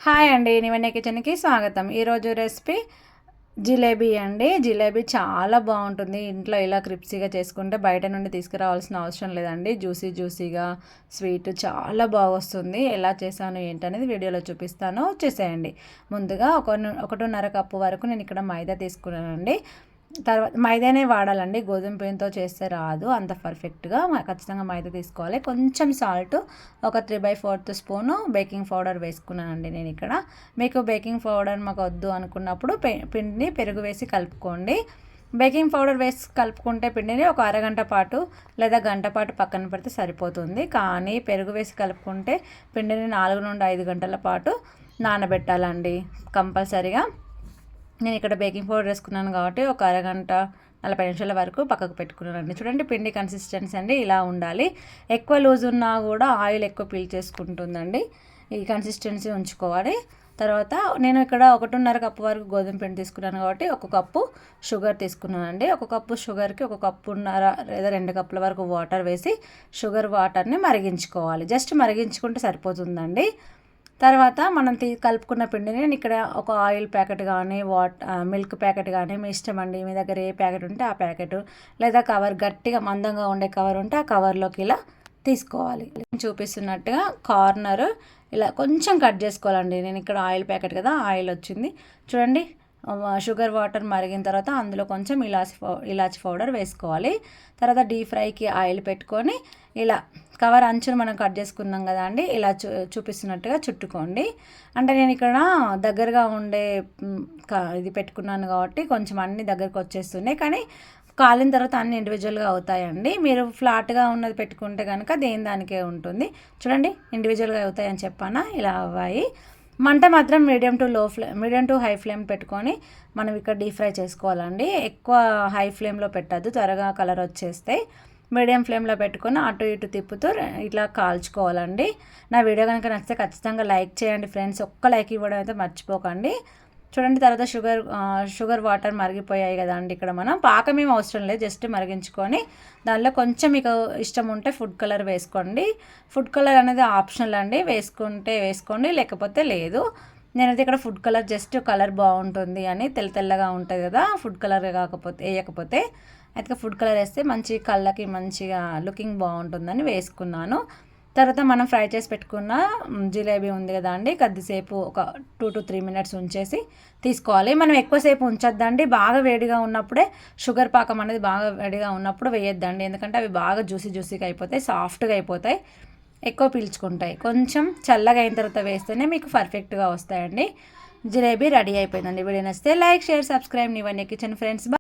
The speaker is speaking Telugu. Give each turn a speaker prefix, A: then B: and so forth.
A: హాయ్ అండి, నివన్య కిచెన్కి స్వాగతం. ఈరోజు రెసిపీ జిలేబీ అండి. జిలేబీ చాలా బాగుంటుంది. ఇంట్లో ఇలా క్రిప్సీగా చేసుకుంటే బయట నుండి తీసుకురావాల్సిన అవసరం లేదండి. జ్యూసీగా స్వీట్ చాలా బాగా వస్తుంది. ఎలా చేశాను ఏంటనేది వీడియోలో చూపిస్తాను, చేసేయండి. ముందుగా 1.5 కప్పు వరకు నేను ఇక్కడ మైదా తీసుకున్నానండి. తర్వాత మైదానే వాడాలండి, గోధుమ పిండితో చేస్తే రాదు అంత పర్ఫెక్ట్గా. ఖచ్చితంగా మైదా తీసుకోవాలి. కొంచెం సాల్ట్, ఒక 3/4 స్పూను బేకింగ్ పౌడర్ వేసుకున్నానండి నేను ఇక్కడ. మీకు బేకింగ్ పౌడర్ మాకు వద్దు అనుకున్నప్పుడు పిండిని పెరుగు వేసి కలుపుకోండి. బేకింగ్ పౌడర్ వేసి కలుపుకుంటే పిండిని ఒక అరగంట పాటు లేదా గంట పాటు పక్కన పెడితే సరిపోతుంది. కానీ పెరుగు వేసి కలుపుకుంటే పిండిని 4 నుండి 5 గంటల పాటు నానబెట్టాలండి కంపల్సరీగా. నేను ఇక్కడ బేకింగ్ పౌడర్ వేసుకున్నాను కాబట్టి ఒక అరగంట 40 నిమిషాల వరకు పక్కకు పెట్టుకున్నానండి. చూడండి, పిండి కన్సిస్టెన్సీ అండి ఇలా ఉండాలి. ఎక్కువ లూజ్ ఉన్నా కూడా ఆయిల్ ఎక్కువ పీల్ చేసుకుంటుందండి. ఈ కన్సిస్టెన్సీ ఉంచుకోవాలి. తర్వాత నేను ఇక్కడ 1.5 కప్పు వరకు గోధుమ పిండి తీసుకున్నాను కాబట్టి 1 కప్పు షుగర్ తీసుకున్నానండి. 1 కప్పు షుగర్కి 1 కప్పున్నర లేదా 2 కప్పుల వరకు వాటర్ వేసి షుగర్ వాటర్ని మరిగించుకోవాలి. జస్ట్ మరిగించుకుంటే సరిపోతుందండి. తర్వాత మనం కలుపుకున్న పిండిని నేను ఇక్కడ ఒక ఆయిల్ ప్యాకెట్ కానీ మిల్క్ ప్యాకెట్ కానీ మీ ఇష్టం అండి. మీ దగ్గర ఏ ప్యాకెట్ ఉంటే ఆ ప్యాకెట్, లేదా కవర్ గట్టిగా మందంగా ఉండే కవర్ ఉంటే ఆ కవర్లోకి ఇలా తీసుకోవాలి. చూపిస్తున్నట్టుగా కార్నర్ ఇలా కొంచెం కట్ చేసుకోవాలండి. నేను ఇక్కడ ఆయిల్ ప్యాకెట్ కదా, ఆయిల్ వచ్చింది చూడండి. షుగర్ వాటర్ మరిగిన తర్వాత అందులో కొంచెం ఇలాచి పౌడర్ వేసుకోవాలి. తర్వాత డీప్ ఫ్రైకి ఆయిల్ పెట్టుకొని ఇలా కవర్ అంచును మనం కట్ చేసుకున్నాం కదా అండి, ఇలా చూపిస్తున్నట్టుగా చుట్టుకోండి. అంటే నేను ఇక్కడ దగ్గరగా ఉండే ఇది పెట్టుకున్నాను కాబట్టి కొంచెం అన్ని దగ్గరకు వచ్చేస్తున్నాయి, కానీ కాలిన తర్వాత అన్ని ఇండివిజువల్గా అవుతాయండి. మీరు ఫ్లాట్గా ఉన్నది పెట్టుకుంటే కనుక దానికే ఉంటుంది. చూడండి, ఇండివిజువల్గా అవుతాయని చెప్పానా, ఇలా అవ్వాయి. మంట మాత్రం మీడియం టు హై ఫ్లేమ్ పెట్టుకొని మనం ఇక్కడ డీప్ ఫ్రై చేసుకోవాలండి. ఎక్కువ హై ఫ్లేమ్లో పెట్టద్దు, త్వరగా కలర్ వచ్చేస్తే. మీడియం ఫ్లేమ్లో పెట్టుకొని అటు ఇటు తిప్పుతూ ఇట్లా కాల్చుకోవాలండి. నా వీడియో కనుక నచ్చితే ఖచ్చితంగా లైక్ చేయండి ఫ్రెండ్స్. ఒక్క లైక్ ఇవ్వడం అయితే మర్చిపోకండి. చూడండి, తర్వాత షుగర్ వాటర్ మరిగిపోయాయి కదా అండి. ఇక్కడ మనం పాకం ఏం అవసరం లేదు, జస్ట్ మరిగించుకొని దానిలో కొంచెం మీకు ఇష్టం ఉంటే ఫుడ్ కలర్ వేసుకోండి. ఫుడ్ కలర్ అనేది ఆప్షనల్ అండి, వేసుకుంటే వేసుకోండి, లేకపోతే లేదు. నేనైతే ఇక్కడ ఫుడ్ కలర్ జస్ట్ కలర్ బాగుంటుంది అని, తెల్లగా ఉంటుంది కదా ఫుడ్ కలర్ వేయకపోతే అయితే ఫుడ్ కలర్ వేస్తే మంచి కళ్ళకి మంచిగా లుకింగ్ బాగుంటుందని వేసుకున్నాను. తర్వాత మనం ఫ్రై చేసి పెట్టుకున్న జిలేబీ ఉంది కదా అండి, కొద్దిసేపు ఒక 2 to 3 మినిట్స్ ఉంచేసి తీసుకోవాలి. మనం ఎక్కువసేపు ఉంచొద్దండి, బాగా వేడిగా ఉన్నప్పుడే షుగర్ పాకం అనేది బాగా వేడిగా ఉన్నప్పుడు వేయొద్దండి. ఎందుకంటే అవి బాగా జ్యూసీగా అయిపోతాయి, సాఫ్ట్గా అయిపోతాయి, ఎక్కువ పీల్చుకుంటాయి. కొంచెం చల్లగా అయిన తర్వాత వేస్తేనే మీకు పర్ఫెక్ట్గా వస్తాయండి. జిలేబీ రెడీ అయిపోయిందండి. వీడియో నచ్చితే like, share, subscribe Nivanya kitchen friends.